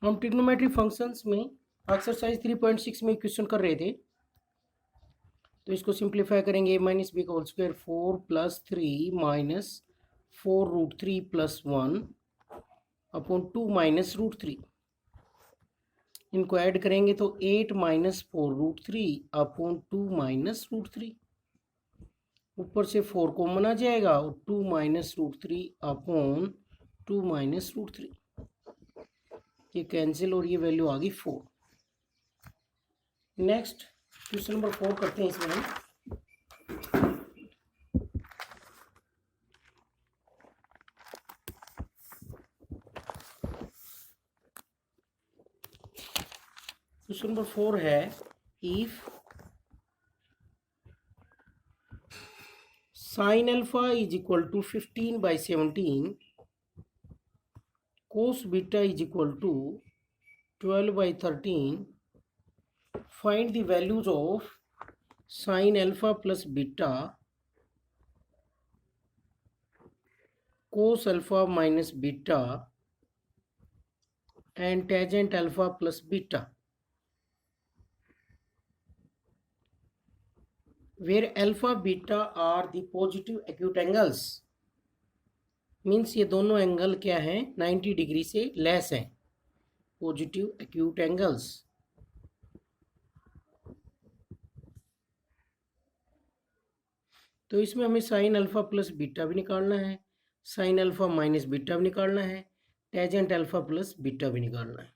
हम trigonometry functions में exercise 3.6 में क्वेश्चन कर रहे थे, तो इसको सिंप्लीफाई करेंगे। a माइनस बी का whole square 4 plus 3 minus 4√3 plus 1 upon 2 minus √3। इनको ऐड करेंगे तो 8 माइनस 4√3 अपॉन 2 माइनस √3। ऊपर से 4 कॉमन आ जाएगा और 2 माइनस √3 अपॉन 2 माइनस √3, ये कैंसिल और ये वैल्यू आ गई 4। नेक्स्ट क्वेश्चन नंबर 4 करते हैं इसमें हम। क्वेश्चन नंबर 4 है, if sin alpha is equal to 15/17, cos beta is equal to 12/13, find the values of sin alpha plus beta, cos alpha minus beta and tangent alpha plus beta, where alpha beta are the positive acute angles। Means ये दोनों angle क्या है, 90 degree से less है, positive acute angles. तो इसमें हमें sine alpha plus beta भी निकालना है, साइन अल्फा माइनस बीटा भी निकालना है, टेंजेंट अल्फा प्लस बीटा भी निकालना है।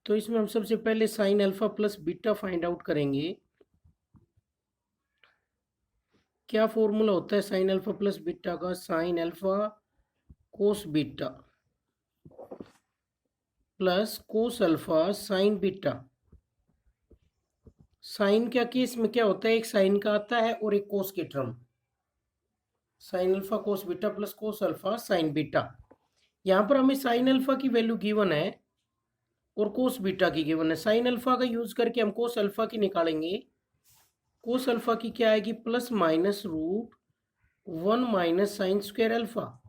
तो इसमें हम सबसे पहले sine alpha plus beta find out करेंगे। क्या फॉर्मूला होता है साइन अल्फा प्लस बीटा का? Sine alpha cos beta plus cos alpha sine beta. Sine का केस में क्या होता है, एक साइन का आता है और एक कोस की term. Sign alpha cos beta plus cos alpha sine beta. यहाँ पर हमें साइन अल्फा की वैल्यू गिवन है और कोस बीटा की गिवन है। साइन अल्फा का यूज करके हम कोस अल्फा की निकालेंगे। कोस अल्फा की क्या आएगी, plus minus √1 minus sine square alpha.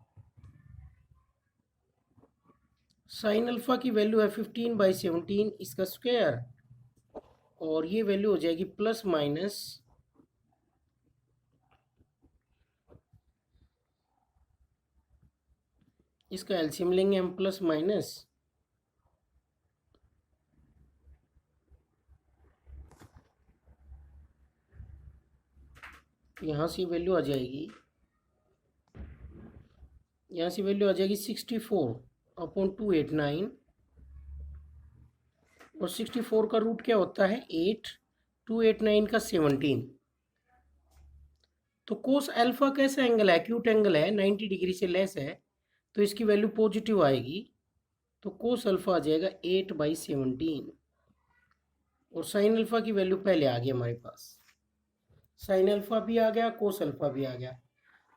Sign alpha की वैल्यू है 15/17 इसका स्क्वायर, और ये वैल्यू हो जाएगी प्लस माइनस इसका एलसीएम लेंगे हम, प्लस माइनस यहाँ से वैल्यू आ जाएगी, यहाँ से वैल्यू आ जाएगी 64/289, और 64 का रूट क्या होता है 8, 289 का 17। तो कोस अल्फा कैसा एंगल है, एक्यूट एंगल है, 90 डिग्री से लेस है, तो इसकी वैल्यू पॉजिटिव आएगी। तो कोस अल्फा आ जाएगा 8/17, और साइन अल्फा की वैल्यू पहले आ गई हमारे पास। साइन अल्फा भी आ गया, कोस अल्फा भी आ गया।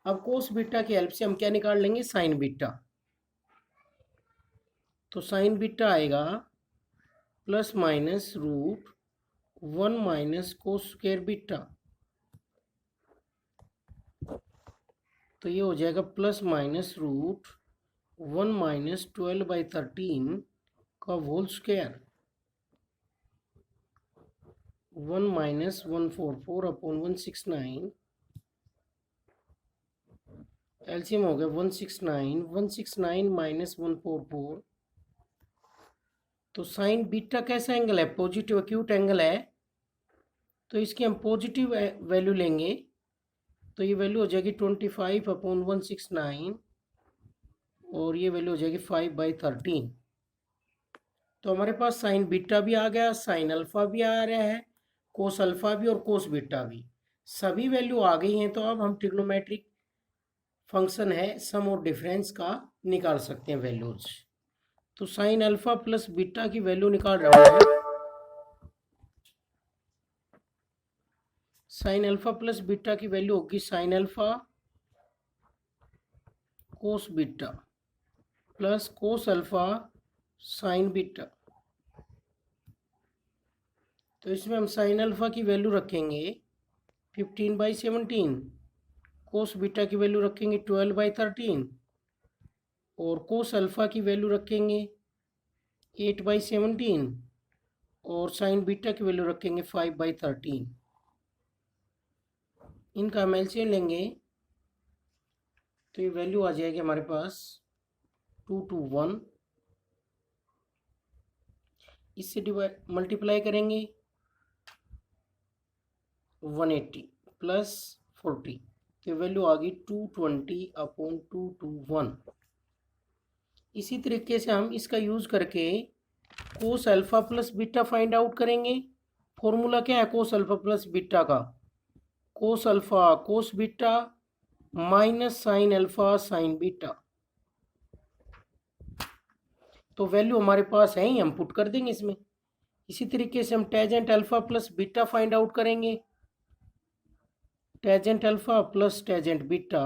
अब कोस बीटा की हेल्प से हम क्या निकाल लेंगे, साइन बीटा। तो साइन बीटा आएगा plus minus √1 minus cos square beta. तो ये हो जाएगा प्लस माइनस √1 माइनस 12/13 का होल स्क्वायर, 1 माइनस 144/169। एलसीएम हो गया 169, 169 माइनस 144। तो साइन बीटा कैसा एंगल है, पॉजिटिव एक्यूट एंगल है, तो इसकी हम पॉजिटिव वैल्यू लेंगे। तो ये वैल्यू हो जाएगी 25/169, और ये वैल्यू हो जाएगी 5/13। तो हमारे पास साइन बीटा भी आ गया, साइन अल्फा भी आ रहा है, कोस अल्फा भी और कोस बीटा भी, सभी वैल्यू आ गई हैं। तो अब हम ट्रिग्नोमेट्रिक फंक्शन है सम और डिफरेंस का निकाल सकते हैं वैल्यूज। तो साइन अल्फा प्लस बीटा की वैल्यू निकाल रहा हूँ। साइन अल्फा प्लस बीटा की वैल्यू होगी sign alpha cos beta plus cos alpha sine beta. तो इसमें हम साइन अल्फा की वैल्यू रखेंगे 15/17, कोस बीटा की वैल्यू रखेंगे 12/13, और कोस अल्फ़ा की वैल्यू रखेंगे 8/17 और साइन बीटा की वैल्यू रखेंगे 5/13। इनका हम एलसीएम लेंगे तो ये वैल्यू आ जाएगी हमारे पास 221। इससे डिवाइड मल्टीप्लाई करेंगे 180 प्लस 40 तो वैल्यू आ गई 220/221। इसी तरीके से हम इसका यूज़ करके cos alpha plus beta find out करेंगे। फॉर्मूला क्या है कोस अल्फ़ा प्लस बीटा का? Cos alpha cos beta minus sine alpha sine beta. तो वैल्यू हमारे पास है ही, हम पुट कर देंगे इसमें। इसी तरीके से हम tangent alpha plus beta find out करेंगे। Tangent alpha plus tangent beta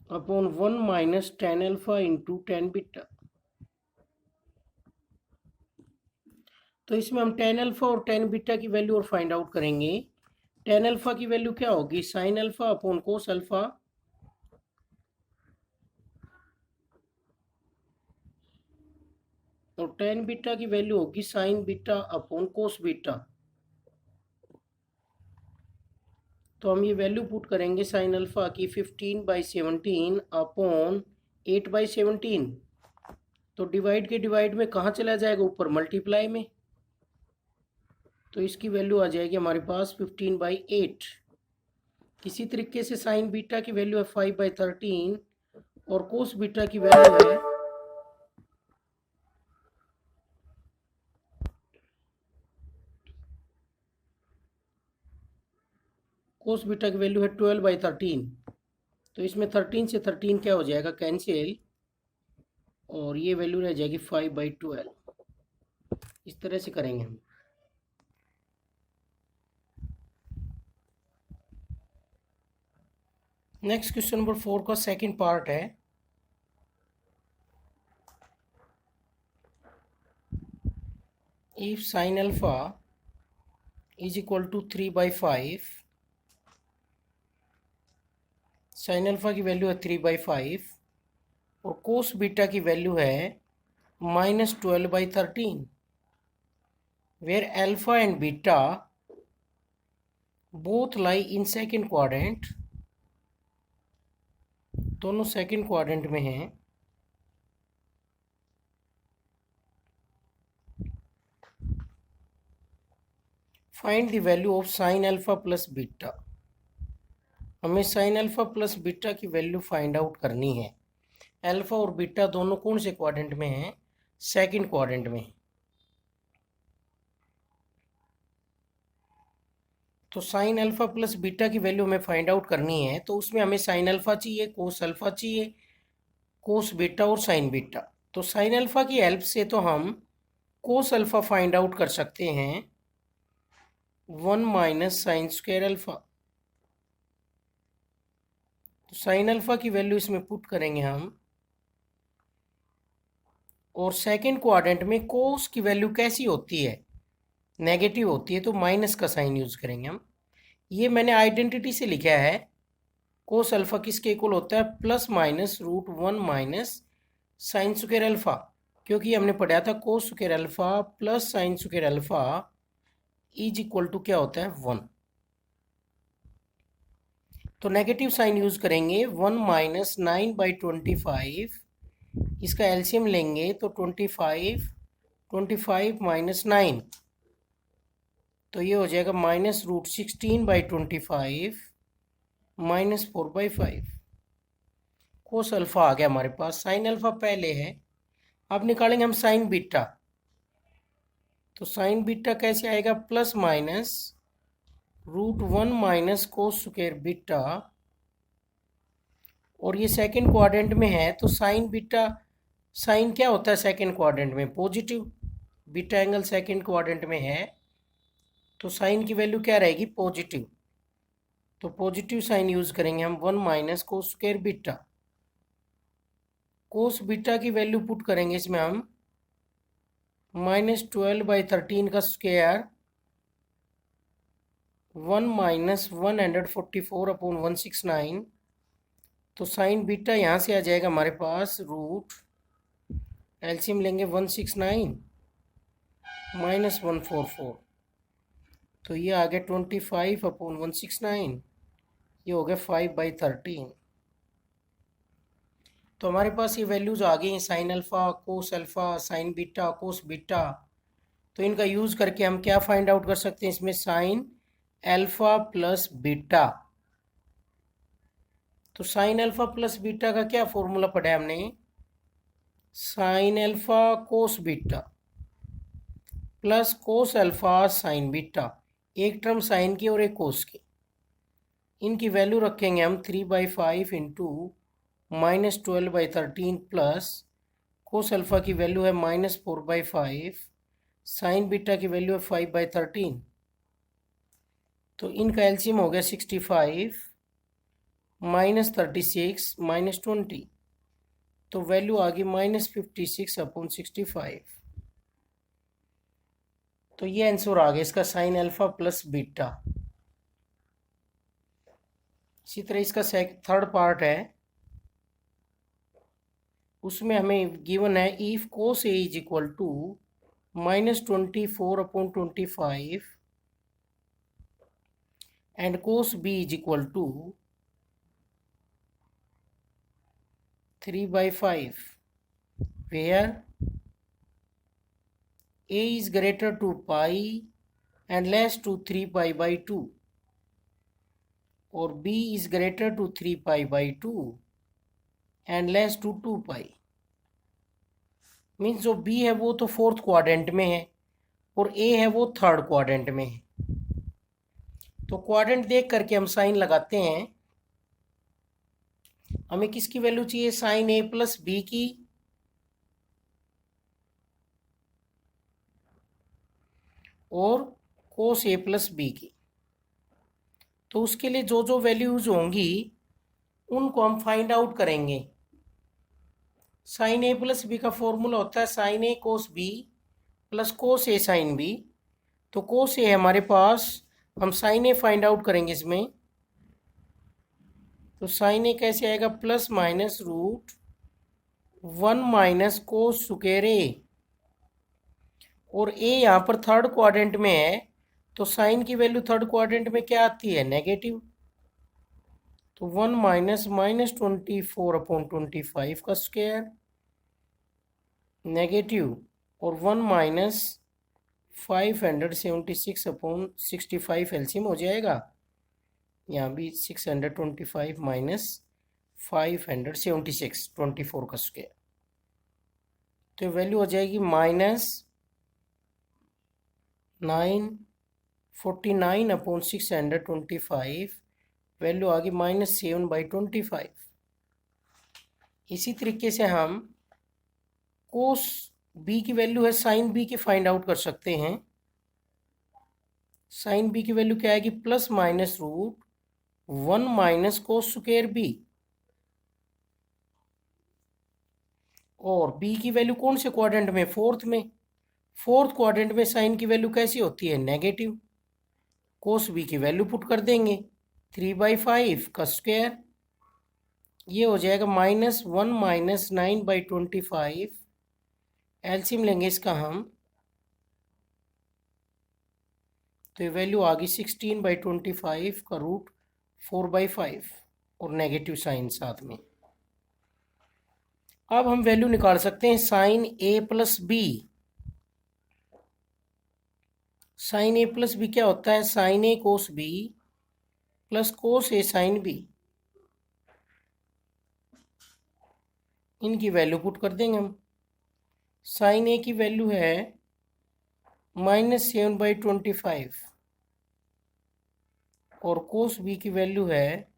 upon 1 minus tan alpha into tan beta. तो इसमें हम टेन अल्फ़ा और टेन बीटा की वैल्यू और फाइंड आउट करेंगे। टेन अल्फ़ा की वैल्यू क्या होगी? Sine alpha upon cos alpha और टेन बीटा की वैल्यू होगी sine beta upon cos beta. तो हम ये वैल्यू पुट करेंगे साइन अल्फ़ा की 15/17 अपॉन 8/17। तो डिवाइड के डिवाइड में कहाँ चला जाएगा? ऊपर मल्टीप्लाई में। तो इसकी वैल्यू आ जाएगी हमारे पास 15/8। इसी तरीके से साइन बीटा की वैल्यू है 5/13 और कोस बीटा की वैल्यू है कोस बीटा की वैल्यू है 12/13। तो इसमें 13 से 13 क्या हो जाएगा? कैंसिल, और ये वैल्यू रह जाएगी 5/12। इस तरह से करेंगे हम। नेक्स्ट क्वेश्चन नंबर 4 का सेकंड पार्ट है। If sine alpha is equal to 3/5, sine alpha की वैल्यू है 3/5 और कोस बीटा की वैल्यू है -12/13, where alpha and beta both lie in second quadrant, दोनों सेकंड क्वाड्रेंट में हैं। Find the value of sine alpha plus beta. हमें sine alpha plus beta की वैल्यू फाइंड आउट करनी है। अल्फा और बीटा दोनों कौन से क्वाड्रेंट में हैं? सेकंड क्वाड्रेंट में। तो साइन अल्फा प्लस बीटा की वैल्यू हमें फाइंड आउट करनी है, तो उसमें हमें साइन अल्फा चाहिए, कोस अल्फा चाहिए, कोस बीटा और साइन बीटा। तो साइन अल्फा की हेल्प से तो हम कोस अल्फा फाइंड आउट कर सकते हैं 1 माइनस साइन स्क्वायर अल्फा। तो साइन अल्फा की वैल्यू इसमें पुट करेंगे हम, और सेकंड क्वाड्रेंट में कोस की वैल्यू कैसी होती है? नेगेटिव होती है, तो माइनस का साइन यूज करेंगे हम। ये मैंने आइडेंटिटी से लिखा है। कोस अल्फा किसके इक्वल होता है? Plus minus √1 minus sine square alpha, क्योंकि हमने पढ़ा था cos square alpha plus sine square alpha is equal to क्या होता है? 1। तो नेगेटिव साइन यूज करेंगे। 1 माइनस 9/25, इसका एलसीएम लेंगे तो 25 माइनस 9, तो ये हो जाएगा -√16/25 -4/5। कोस अल्फा आ गया हमारे पास। साइन अल्फा पहले है, अब निकालेंगे हम साइन बीटा। तो साइन बीटा कैसे आएगा? Plus minus √1 minus cos square beta, और ये सेकंड क्वाड्रेंट में है, तो साइन बीटा, साइन क्या होता है सेकंड क्वाड्रेंट में? Positive. Beta angle second quadrant में है, तो साइन की वैल्यू क्या रहेगी? पॉजिटिव। तो पॉजिटिव साइन यूज करेंगे हम 1 माइनस कोस स्क्वायर बीटा। कोस बीटा की वैल्यू पुट करेंगे इसमें हम -12/13 का स्क्वायर 1 माइनस 144/169, तो साइन बीटा यहाँ से आ जाएगा हमारे पास रूट, एलसीएम लेंगे 169 माइनस 144, तो ये आ गया 25 अपॉन 169, ये हो गया 5/13। तो हमारे पास ये वैल्यूज आ गई हैं, sine alpha, cos alpha, sign beta, कोस बीटा। तो इनका यूज़ करके हम क्या फाइंड आउट कर सकते हैं इसमें, साइन अल्फ़ा प्लस बीटा। तो साइन अल्फ़ा प्लस बीटा का क्या फॉर्मूला पढ़ा है हमने, साइन अल्फ़ा कोस beta plus cos alpha sine beta, एक टर्म साइन की और एक कोस की। इनकी वैल्यू रखेंगे हम 3/5 इंटू -12/13 प्लस कोस अल्फ़ा की वैल्यू है -4/5, साइन बीटा की वैल्यू है 5/13। तो इनका एलसीएम हो गया 65 -36 -20, तो वैल्यू आ गई -56 अपॉन 65। तो ये आंसर आ गया इसका, साइन अल्फ़ा प्लस बीटा। इसी तरह इसका थर्ड पार्ट है, उसमें हमें गिवन है if cos A is equal to -24 upon 25 and cos B is equal to 3/5 where a is greater to pi and less to 3π/2 और b is greater to 3π/2 and less to 2π। Means जो b है वो तो fourth quadrant में है और a है वो थर्ड क्वाड्रेंट में है। तो क्वाड्रेंट देख करके हम साइन लगाते हैं। हमें किसकी वैल्यू चाहिए, साइन a प्लस बी की और कोस ए प्लस बी की। तो उसके लिए जो जो वैल्यूज होंगी उनको हम फाइंड आउट करेंगे। साइन ए प्लस बी का फॉर्मूला होता है साइन ए कोस बी प्लस कोस ए साइन बी। तो कोस ए हमारे पास, हम साइन ए फाइंड आउट करेंगे इसमें। तो साइन ए कैसे आएगा, plus minus root 1 minus cos square A, और ए यहाँ पर थर्ड क्वाड्रेंट में है तो साइन की वैल्यू थर्ड क्वाड्रेंट में क्या आती है, नेगेटिव। तो 1 माइनस -24 अपॉन 25 का स्क्वायर नेगेटिव, और 1 माइनस 576 अपॉन 65 एलसीएम हो जाएगा। यहाँ भी 625 माइनस 576 24 का स्क्वायर, तो वैल्यू हो जाएगी -949 अपॉन 625, वैल्यू आ गई -7/25। इसी तरीके से हम कोस बी की वैल्यू है साइन बी की फाइंड आउट कर सकते हैं। साइन बी की वैल्यू क्या आएगी, plus minus root 1 minus cos square B, और बी की वैल्यू कौन से क्वाड्रेंट में, फोर्थ में। फोर्थ क्वाड्रेंट में साइन की वैल्यू कैसी होती है, नेगेटिव। कोस बी की वैल्यू पुट कर देंगे 3/5 का स्क्वायर, ये हो जाएगा -1 माइनस 9/25। एलसीएम लेंगे इसका हम, तो ये वैल्यू आ गई 16/25 का रूट 4/5 और नेगेटिव साइन साथ में। अब हम वैल्यू निकाल सकते हैं साइन ए प्लस बी। साइन ए प्लस बी क्या होता है, साइन ए कोस बी प्लस कोस ए साइन बी। इनकी वैल्यू पुट कर देंगे हम। साइन ए की वैल्यू है -7/25 और कोस बी की वैल्यू है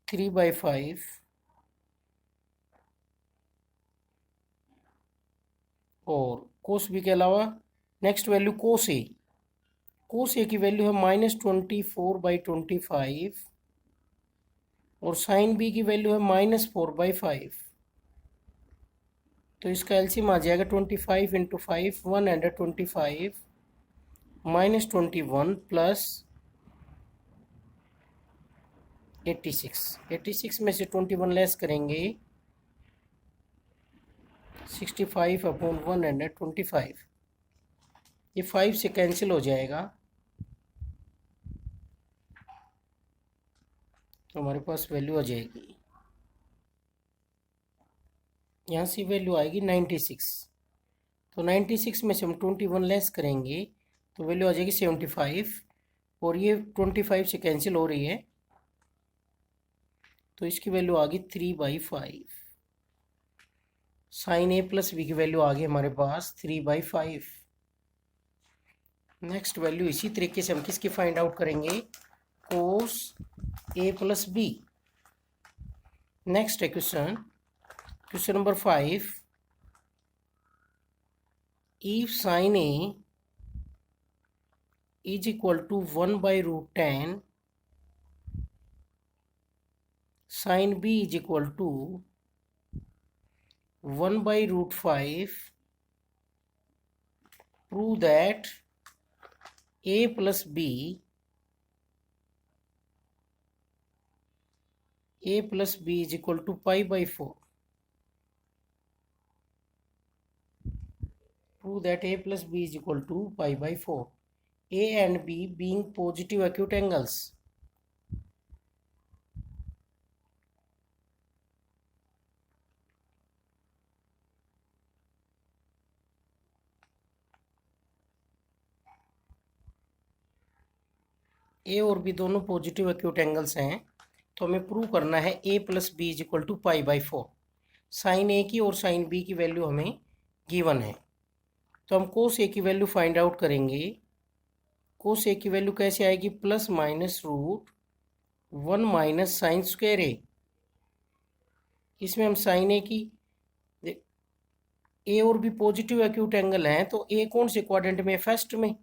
3/5 और कोस बी के अलावा नेक्स्ट वैल्यू कोस ए। कोस ए की वैल्यू है -24/25 और साइन बी की वैल्यू है -4/5। तो इसका एलसीएम आ जाएगा 25 इंटू 5 125 -21 प्लस 86 में से 21 लेस करेंगे 65 अपॉन 125, ये 5 से कैंसिल हो जाएगा, तो हमारे पास वैल्यू आ जाएगी, यहाँ से वैल्यू आएगी 96। तो 96 में से हम 21 लेस करेंगे तो वैल्यू आ जाएगी 75, और ये 25 से कैंसिल हो रही है, तो इसकी वैल्यू आ गई 3/5। साइन ए प्लस बी की वैल्यू आ गई हमारे पास 3/5। नेक्स्ट वैल्यू इसी तरीके से हम किसकी फाइंड आउट करेंगे, कोस ए प्लस बी। नेक्स्ट है question number 5, if sin A is equal to 1/√10, sin B is equal to 1/√5, prove that A plus B is equal to pi/4. Prove that A plus B is equal to pi/4. A and B being positive acute angles. ए और B दोनों positive acute angles हैं, तो हमें prove करना है A plus B is equal to pi/4। Sine A की और sine B की वैल्यू हमें गिवन है, तो हम कोस ए की वैल्यू फाइंड आउट करेंगे। कोस ए की वैल्यू कैसे आएगी, plus minus root 1 minus sine square A. इसमें हम साइन ए की, ए और बी पॉजिटिव एक्यूट एंगल हैं, तो ए कौन से क्वाड्रेंट में, फर्स्ट में,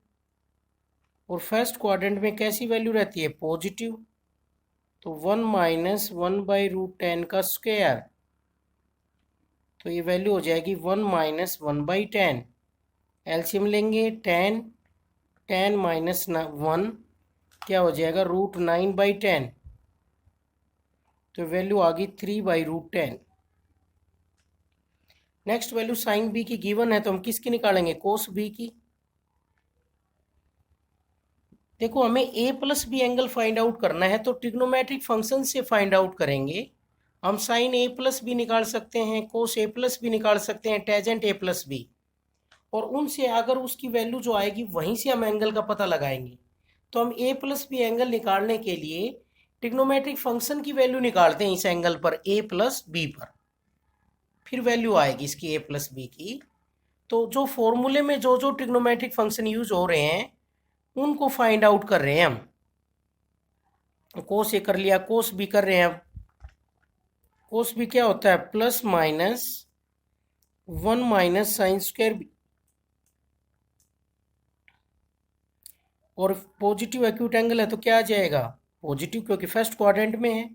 और फर्स्ट क्वाड्रेंट में कैसी वैल्यू रहती है, पॉजिटिव, तो 1 माइनस 1/√10 का स्क्वायर, तो ये वैल्यू हो जाएगी 1 माइनस 1/10। एलसीएम लेंगे, 10 माइनस 1 क्या हो जाएगा, √9/10, तो वैल्यू आ गई 3/√10। नेक्स्ट वैल्यू साइन बी की गिवन है, तो हम किसकी निकालेंगे, कोस बी की। देखो हमें A plus B angle find out करना है, तो ट्रिग्नोमेट्रिक फंक्शन से फाइंड आउट करेंगे। हम साइन ए प्लस बी निकाल सकते हैं, कोस ए प्लस बी निकाल सकते हैं, टेजेंट ए प्लस बी, और उनसे अगर उसकी वैल्यू जो आएगी वहीं से हम एंगल का पता लगाएंगे। तो हम ए प्लस बी एंगल निकालने के लिए ट्रिग्नोमेट्रिक फंक्शन की वैल्यू निकालते हैं इस एंगल पर, ए प्लस बी पर, फिर वैल्यू आएगी इसकी ए प्लस बी की। तो जो फॉर्मूले में जो जो ट्रिग्नोमेट्रिक फंक्शन यूज हो रहे हैं उनको फाइंड आउट कर रहे हैं हम। कोस ए कर लिया, कोस बी कर रहे हैं। अब कोस बी क्या होता है, plus minus 1 minus sine square B, और पॉजिटिव एक्यूट एंगल है तो क्या आ जाएगा, पॉजिटिव, क्योंकि फर्स्ट क्वाड्रेंट में है,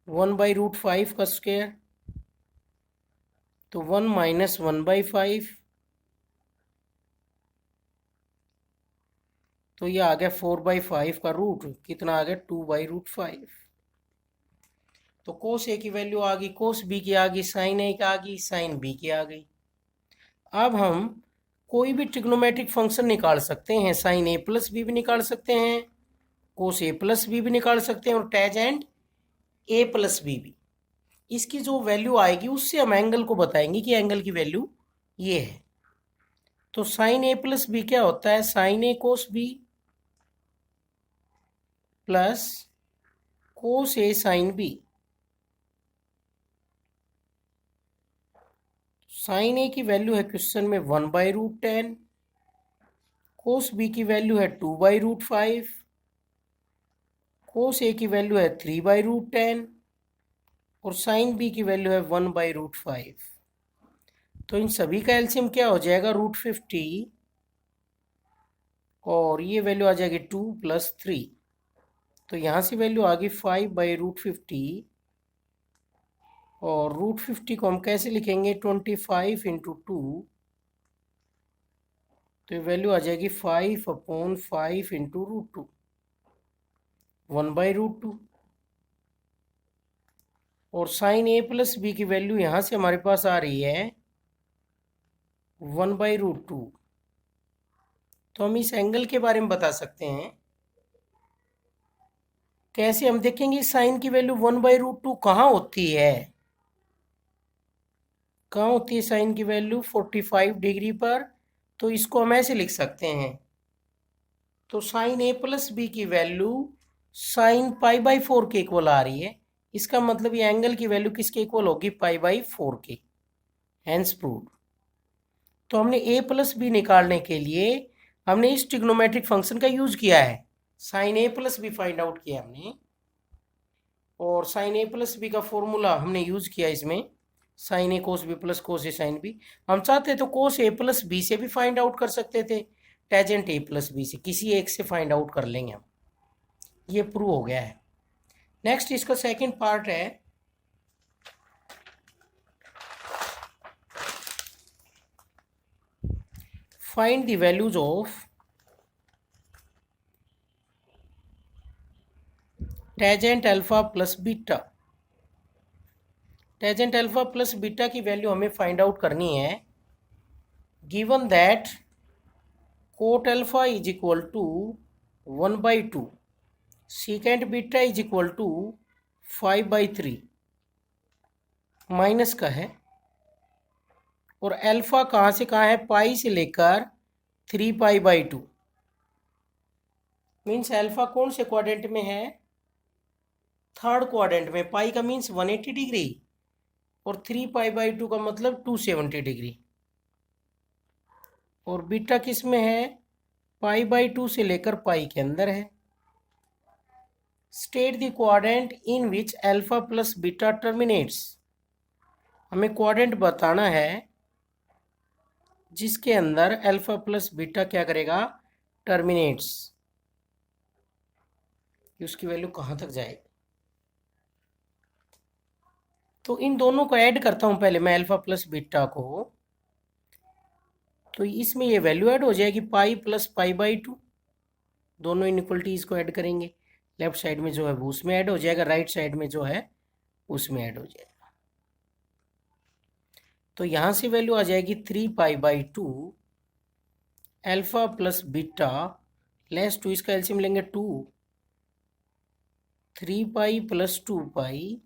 1/√5 का स्क्वायर, तो 1 माइनस 1/5, तो ये आ गया 4/5 का रूट, कितना आ गया, 2/√5। तो कोस ए की वैल्यू आ गई, कोस बी की आ गई, साइन ए की आ गई, साइन बी की आ गई। अब हम कोई भी ट्रिग्नोमेट्रिक फंक्शन निकाल सकते हैं, साइन ए प्लस बी भी निकाल सकते हैं, कोस ए प्लस बी भी निकाल सकते हैं, और टेजेंट ए प्लस बी भी। इसकी जो वैल्यू आएगी उससे हम एंगल को बताएंगे कि एंगल की वैल्यू ये है। तो साइन ए प्लस बी क्या होता है, sign A cos B plus cos A sine B. Sign A की वैल्यू है क्वेश्चन में 1/√10, कोस बी की वैल्यू है 2/√5, कोस ए की वैल्यू है 3/√10, और साइन बी की वैल्यू है 1/√5। तो इन सभी का एलसीएम क्या हो जाएगा, √50, और ये वैल्यू आ जाएगी 2 + 3, तो यहाँ से वैल्यू आ गई 5/√50, और √50 को हम कैसे लिखेंगे, 25 × 2, तो ये वैल्यू आ जाएगी 5/5 × √2, 1/√2। और साइन ए प्लस बी की वैल्यू यहाँ से हमारे पास आ रही है 1/√2। तो हम इस एंगल के बारे में बता सकते हैं कैसे। हम देखेंगे साइन की वैल्यू 1/√2 कहाँ होती है, कहाँ होती है साइन की वैल्यू 45 डिग्री पर। तो इसको हम ऐसे लिख सकते हैं, तो साइन ए प्लस बी की वैल्यू साइन π/4 के इक्वल आ रही है। इसका मतलब ये एंगल की वैल्यू किसके इक्वल होगी, π/4 के। Hence proved. तो हमने ए प्लस बी निकालने के लिए हमने इस ट्रिग्नोमेट्रिक फंक्शन का यूज किया है। साइन ए प्लस बी फाइंड आउट किया हमने, और साइन ए प्लस बी का फॉर्मूला हमने यूज किया इसमें, साइन ए कोस बी प्लस कोस ए साइन बी। हम चाहते तो कोस ए प्लस बी से भी फाइंड आउट कर सकते थे, टेजेंट ए प्लस बी से, किसी एक से फाइंड आउट कर लेंगे हम। ये प्रूव हो गया है। नेक्स्ट इसका सेकंड पार्ट है, find the values of tangent alpha plus beta. Tangent alpha plus beta की वैल्यू हमें फाइंड आउट करनी है, given that cot alpha is equal to 1/2, secant beta is equal to 5/3 minus का है, और alpha कहाँ से कहाँ है, पाई से लेकर 3π/2। मीन्स अल्फा कौन से क्वाड्रेंट में है, थर्ड क्वाड्रेंट में। पाई का मीन्स 180 डिग्री और 3π/2 का मतलब 270 डिग्री। और बीटा किस में है, π/2 से लेकर पाई के अंदर है। State the quadrant in which alpha plus beta terminates. हमें क्वाड्रेंट बताना है जिसके अंदर अल्फा प्लस बीटा क्या करेगा, टर्मिनेट्स, उसकी वैल्यू कहाँ तक जाएगी। तो इन दोनों को ऐड करता हूं पहले मैं, अल्फा प्लस बीटा को। तो इसमें ये वैल्यू ऐड हो जाएगी पाई प्लस π/2, दोनों इनइक्वलिटीज को ऐड करेंगे। लेफ्ट साइड में जो है वो उसमें ऐड हो जाएगा, राइट साइड में जो है उसमें ऐड हो जाएगा। तो यहाँ से वैल्यू आ जाएगी 3π/2 अल्फा प्लस बीटा लेस 2, इसका एलसीएम लेंगे 2, 3π प्लस 2π।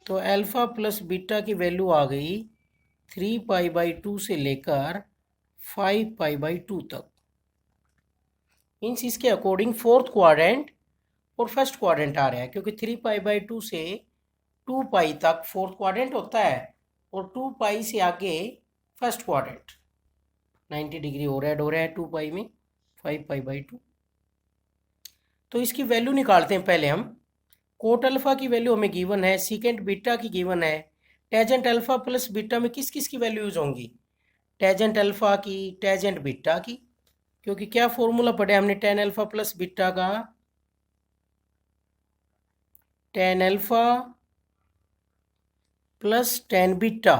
तो अल्फा प्लस बीटा की वैल्यू आ गई 3π/2 से लेकर 5π/2 तक। मीन्स इसके अकॉर्डिंग फोर्थ क्वाड्रेंट और फर्स्ट क्वाड्रेंट आ रहा है, क्योंकि 3π/2 से 2π तक फोर्थ क्वाड्रेंट होता है, और 2π से आगे फर्स्ट क्वाड्रेंट। 90 डिग्री और ऐड हो रहा है 2π में, 5π/2। तो इसकी वैल्यू निकालते हैं पहले हम। कोट अल्फा की वैल्यू हमें गिवन है, सीकेंट बीटा की गिवन है, टेजेंट अल्फा प्लस बीटा में किस किस की वैल्यू यूज होंगी, टेजेंट अल्फा की, टेजेंट बीटा की। क्योंकि क्या फॉर्मूला पढ़े हमने टेन अल्फा प्लस बीटा का, tan alpha plus tan beta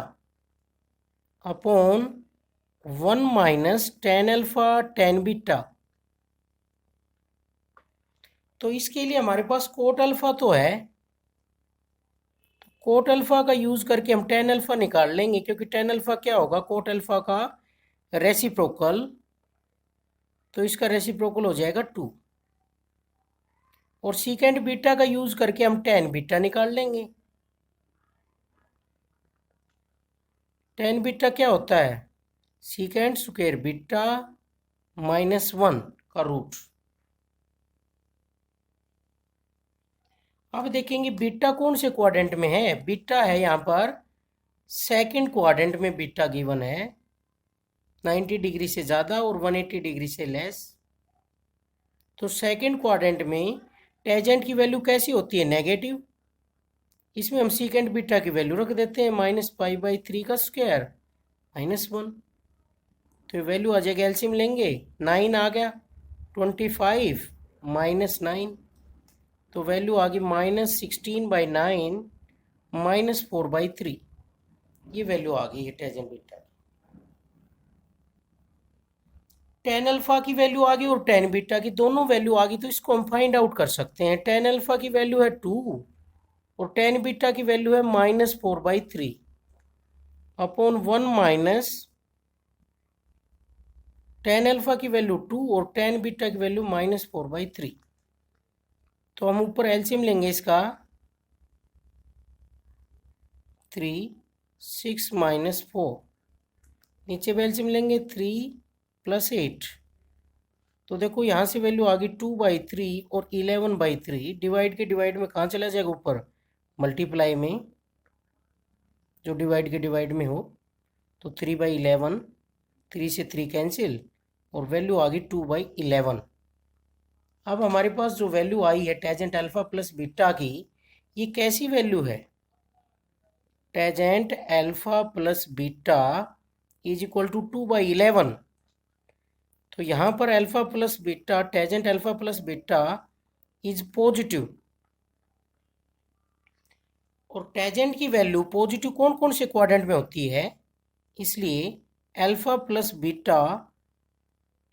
upon 1 minus tan alpha ten beta. तो इसके लिए हमारे पास कोट अल्फा तो है, कोट अल्फा का यूज करके हम टेन अल्फा निकाल लेंगे, क्योंकि टेन अल्फा क्या होगा, कोट अल्फा का रेसिप्रोकल। तो इसका रेसिप्रोकल हो जाएगा 2। और सीकेंट बीटा का यूज करके हम टेन बीटा निकाल लेंगे। टेन बीटा क्या होता है, सीकेंट स्क्वायर बीटा -1 का रूट। अब देखेंगे बीटा कौन से क्वाड्रेंट में है, बीटा है यहाँ पर सेकंड क्वाड्रेंट में बीटा गिवन है, 90 डिग्री से ज़्यादा और 180 डिग्री से लेस। तो सेकंड क्वाड्रेंट में टेजेंट की वैल्यू कैसी होती है, नेगेटिव। इसमें हम सीकेंट बीटा की वैल्यू रख देते हैं -π/3 का स्क्वायर -1। तो वैल्यू आ जाएगा, एलसीएम लेंगे 9 आ गया, 25 -9, तो वैल्यू आ गई -16/9 -4/3। ये वैल्यू आ गई है टेजेंट बीटा। टेन अल्फा की वैल्यू आ गई और टेन बीटा की दोनों वैल्यू आ गई, तो इसको हम फाइंड आउट कर सकते हैं। टेन अल्फा की वैल्यू है 2 और टेन बीटा की वैल्यू है -4/3 अपॉन 1 माइनस टेन अल्फा की वैल्यू 2 और टेन बीटा की वैल्यू -4/3। तो हम ऊपर एलसीएम लेंगे इसका 3 6 - 4, नीचे भी एलसीएम लेंगे 3 + 8। तो देखो यहाँ से वैल्यू आ गई 2/3 और 11/3। डिवाइड के डिवाइड में कहाँ चला जाएगा? ऊपर मल्टीप्लाई में, जो डिवाइड के डिवाइड में हो। तो 3/11, 3 से 3 कैंसिल और वैल्यू आ गई 2/11। अब हमारे पास जो वैल्यू आई है टेजेंट अल्फा प्लस बीटा की, ये कैसी वैल्यू है? Tangent alpha plus beta is equal to 2/11। तो यहाँ पर alpha plus beta, tangent alpha plus beta is positive. और टेजेंट की वैल्यू पॉजिटिव कौन कौन से क्वाड्रेंट में होती है? इसलिए alpha plus beta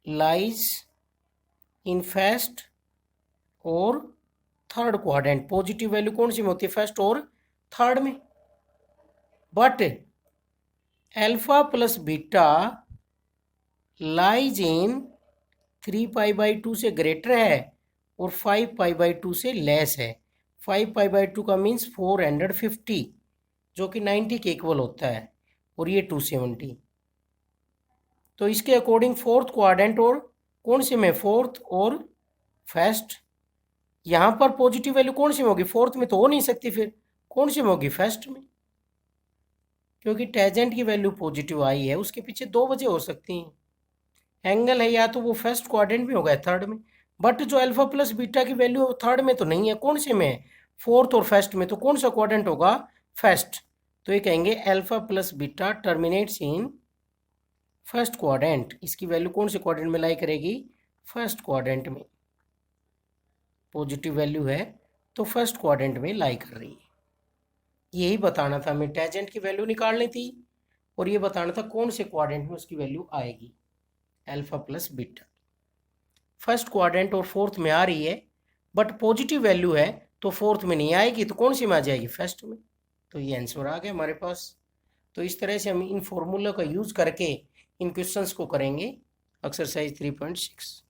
lies in first और थर्ड क्वाड्रेंट। पॉजिटिव वैल्यू कौन सी में होती है? फर्स्ट और थर्ड में। But alpha plus beta lies in 3π/2 से ग्रेटर है और 5π/2 से लेस है। 5π/2 का मीन्स 450, जो कि 90 के इक्वल होता है, और ये 270। तो इसके अकॉर्डिंग फोर्थ क्वाड्रेंट और कौन से में? फोर्थ और फर्स्ट। यहाँ पर पॉजिटिव वैल्यू कौन सी में होगी? फोर्थ में तो हो नहीं सकती, फिर कौन सी में होगी? फर्स्ट में। क्योंकि टेजेंट की वैल्यू पॉजिटिव आई है, उसके पीछे दो वजह हो सकती हैं। एंगल है, या तो वो फर्स्ट क्वाड्रेंट में होगा, थर्ड में। बट जो अल्फा प्लस बीटा की वैल्यू थर्ड में तो नहीं है, कौन से में है? फोर्थ और फर्स्ट में। तो कौन सा क्वाड्रेंट होगा? फर्स्ट। तो ये कहेंगे alpha plus beta terminates in first quadrant. इसकी वैल्यू कौन से क्वाड्रेंट में लाई करेगी? फर्स्ट क्वाड्रेंट में। पॉजिटिव वैल्यू है तो फर्स्ट क्वाड्रेंट में लाई कर रही है। यही बताना था हमें, टेजेंट की वैल्यू निकालनी थी और ये बताना था कौन से क्वाड्रेंट में उसकी वैल्यू आएगी। Alpha plus beta first quadrant और फोर्थ में आ रही है, बट पॉजिटिव वैल्यू है तो फोर्थ में नहीं आएगी, तो कौन सी में आ जाएगी? फर्स्ट में। तो ये आंसर आ गया हमारे पास। तो इस तरह से हम इन फॉर्मूला का यूज़ करके इन क्वेश्चंस को करेंगे। एक्सरसाइज 3.6।